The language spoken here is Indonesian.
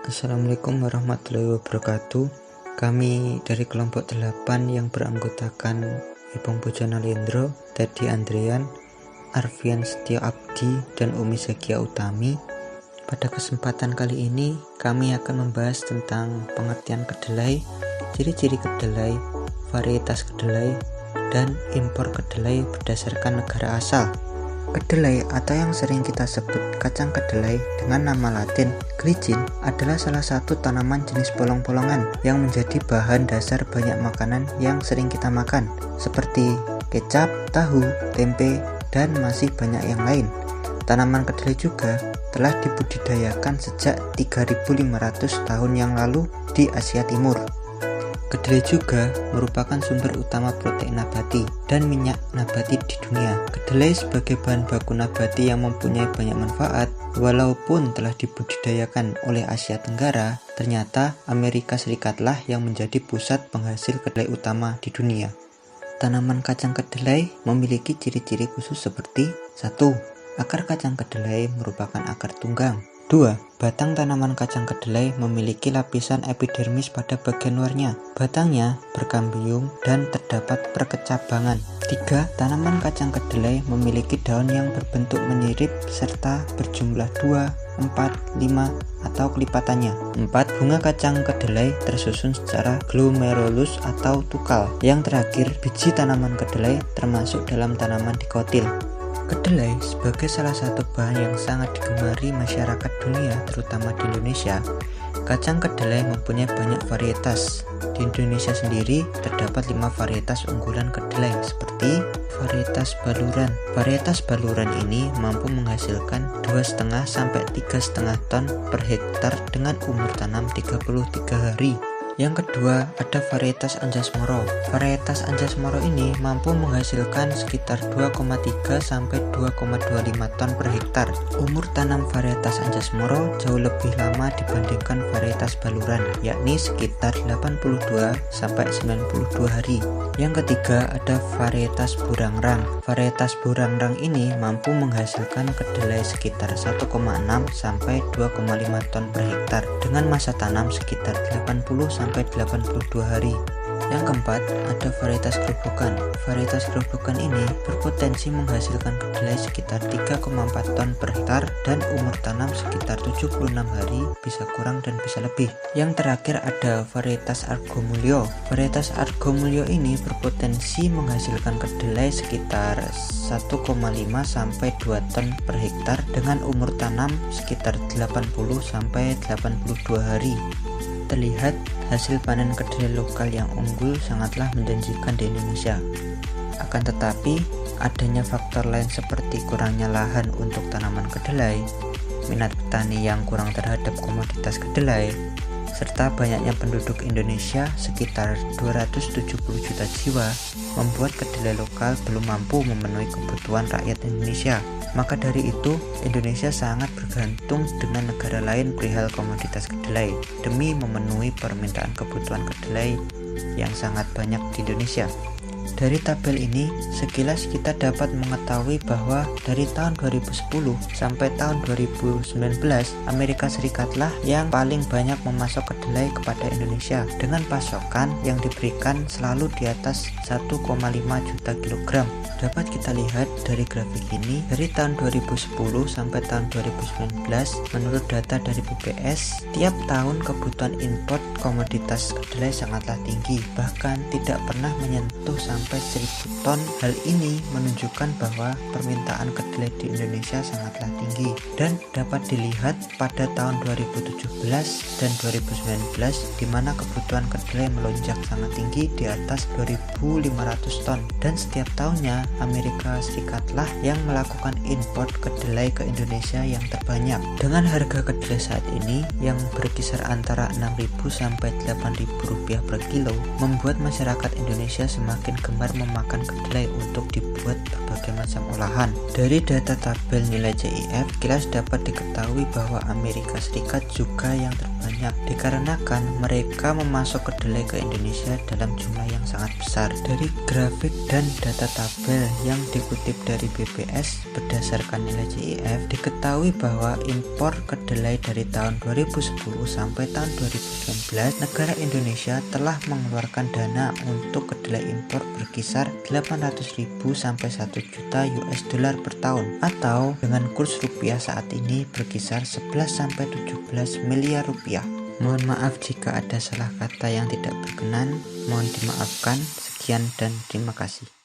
Assalamualaikum warahmatullahi wabarakatuh. Kami dari kelompok 8 yang beranggotakan Ibong Bojonalendro, Teddy Andrian, Arfian Setio Abdi, dan Umi Zakia Utami. Pada kesempatan kali ini kami akan membahas tentang pengertian kedelai, ciri-ciri kedelai, varietas kedelai, dan impor kedelai berdasarkan negara asal. Kedelai atau yang sering kita sebut kacang kedelai dengan nama latin glicin adalah salah satu tanaman jenis polong-polongan yang menjadi bahan dasar banyak makanan yang sering kita makan seperti kecap, tahu, tempe, dan masih banyak yang lain. Tanaman kedelai juga telah dibudidayakan sejak 3.500 tahun yang lalu di Asia Timur. Kedelai juga merupakan sumber utama protein nabati dan minyak nabati di dunia. Kedelai sebagai bahan baku nabati yang mempunyai banyak manfaat, walaupun telah dibudidayakan oleh Asia Tenggara, ternyata Amerika Serikatlah yang menjadi pusat penghasil kedelai utama di dunia. Tanaman kacang kedelai memiliki ciri-ciri khusus seperti 1. Akar kacang kedelai merupakan akar tunggang. 2. Batang tanaman kacang kedelai memiliki lapisan epidermis pada bagian luarnya. Batangnya berkambium dan terdapat perkecabangan. 3. Tanaman kacang kedelai memiliki daun yang berbentuk menyirip serta berjumlah 2, 4, 5, atau kelipatannya. 4. Bunga kacang kedelai tersusun secara glomerulus atau tukal. Yang terakhir, biji tanaman kedelai termasuk dalam tanaman dikotil. Kedelai sebagai salah satu bahan yang sangat digemari masyarakat dunia, terutama di Indonesia. Kacang kedelai mempunyai banyak varietas. Di Indonesia sendiri terdapat 5 varietas unggulan kedelai seperti varietas baluran. Varietas baluran ini mampu menghasilkan 2,5 sampai 3,5 ton per hektar dengan umur tanam 33 hari. Yang kedua, ada varietas Anjas Moro. Varietas Anjas Moro ini mampu menghasilkan sekitar 2,3 sampai 2,25 ton per hektar. Umur tanam varietas Anjas Moro jauh lebih lama dibandingkan varietas baluran, yakni sekitar 82 sampai 92 hari. Yang ketiga, ada varietas Burangrang. Varietas Burangrang ini mampu menghasilkan kedelai sekitar 1,6 sampai 2,5 ton per hektar dengan masa tanam sekitar 80 sampai 82 hari. Yang keempat, ada varietas Grobogan. Varietas Grobogan ini berpotensi menghasilkan kedelai sekitar 3,4 ton per hektar dan umur tanam sekitar 76 hari, bisa kurang dan bisa lebih. Yang terakhir ada varietas Argomulyo. Varietas Argomulyo ini berpotensi menghasilkan kedelai sekitar 1,5 sampai 2 ton per hektar dengan umur tanam sekitar 80 sampai 82 hari. Terlihat hasil panen kedelai lokal yang unggul sangatlah menjanjikan di Indonesia. Akan tetapi, adanya faktor lain seperti kurangnya lahan untuk tanaman kedelai, minat petani yang kurang terhadap komoditas kedelai, serta banyaknya penduduk Indonesia sekitar 270 juta jiwa membuat kedelai lokal belum mampu memenuhi kebutuhan rakyat Indonesia. Maka dari itu, Indonesia sangat bergantung dengan negara lain perihal komoditas kedelai demi memenuhi permintaan kebutuhan kedelai yang sangat banyak di Indonesia. Dari tabel ini, sekilas kita dapat mengetahui bahwa dari tahun 2010 sampai tahun 2019, Amerika Serikatlah yang paling banyak memasok kedelai kepada Indonesia dengan pasokan yang diberikan selalu di atas 1,5 juta kilogram. Dapat kita lihat dari grafik ini, dari tahun 2010 sampai tahun 2019, menurut data dari BPS, tiap tahun kebutuhan impor komoditas kedelai sangatlah tinggi, bahkan tidak pernah menyentuh sampai 1.000 ton. Hal ini menunjukkan bahwa permintaan kedelai di Indonesia sangatlah tinggi dan dapat dilihat pada tahun 2017 dan 2019 di mana kebutuhan kedelai melonjak sangat tinggi di atas 2.500 ton dan setiap tahunnya Amerika Serikatlah yang melakukan impor kedelai ke Indonesia yang terbanyak. Dengan harga kedelai saat ini yang berkisar antara 6.000 sampai 8.000 rupiah per kilo, membuat masyarakat Indonesia semakin gemar memakan kedelai untuk dibuat berbagai macam olahan. Dari data tabel nilai CIF, kilas dapat diketahui bahwa Amerika Serikat juga yang terbanyak, dikarenakan mereka memasok kedelai ke Indonesia dalam jumlah yang sangat besar. Dari grafik dan data tabel yang dikutip dari BPS berdasarkan nilai CIF, diketahui bahwa impor kedelai dari tahun 2010 sampai tahun 2019, negara Indonesia telah mengeluarkan dana untuk kedelai impor berkisar 800.000 sampai 1 juta US dollar per tahun, atau dengan kurs rupiah saat ini berkisar 11 sampai 17 miliar rupiah. Mohon maaf jika ada salah kata yang tidak berkenan, mohon dimaafkan. Sekian dan terima kasih.